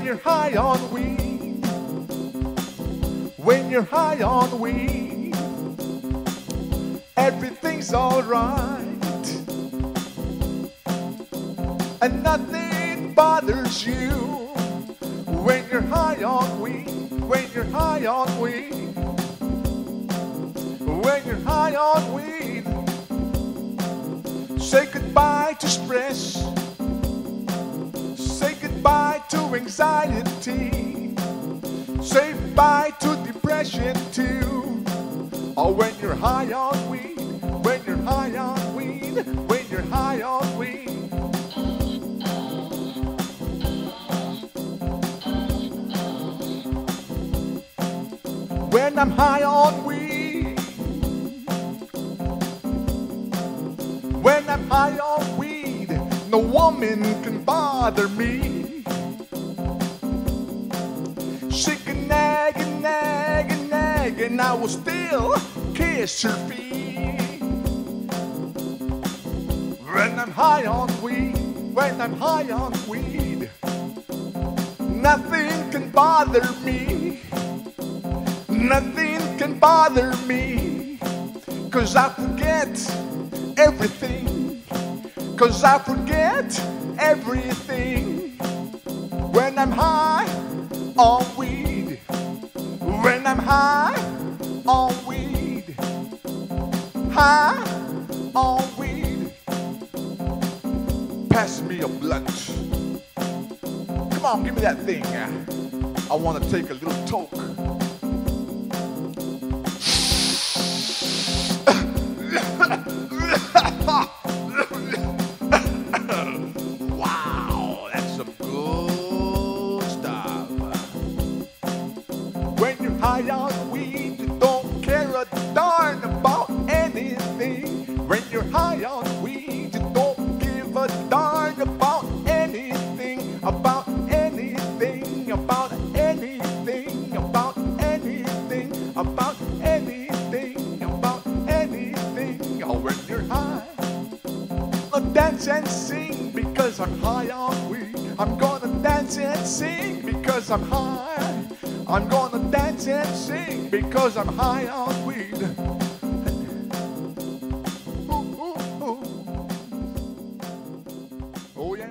you're high on weed, when you're high on weed, everything's alright, and nothing bothers you. When you're high on weed, when you're high on weed, when you're high on weed, say goodbye to stress, say goodbye to anxiety, say bye to depression too. Or when you're high on weed, when you're high on weed, when you're high on weed. When I'm high on weed, when I'm high on weed, no woman can bother me. She can nag and nag and nag, and I will still kiss her feet. When I'm high on weed, when I'm high on weed, nothing can bother me. Nothing can bother me, 'cause I forget everything, 'cause I forget everything. When I'm high on weed, when I'm high on weed, high on weed. Pass me a blunt. Come on, give me that thing. I want to take a little toke. Wow, that's some good stuff. When you're high on weed, you don't care a darn about anything. When you're high on weed, you don't give a darn about anything, about anything, about anything, about anything, about anything, about anything. Oh, when you're high, I'll dance and sing because I'm high on weed. I'm gonna dance and sing because I'm high. I'm gonna dance and sing because I'm high on weed. Ooh, ooh, ooh. Oh yeah.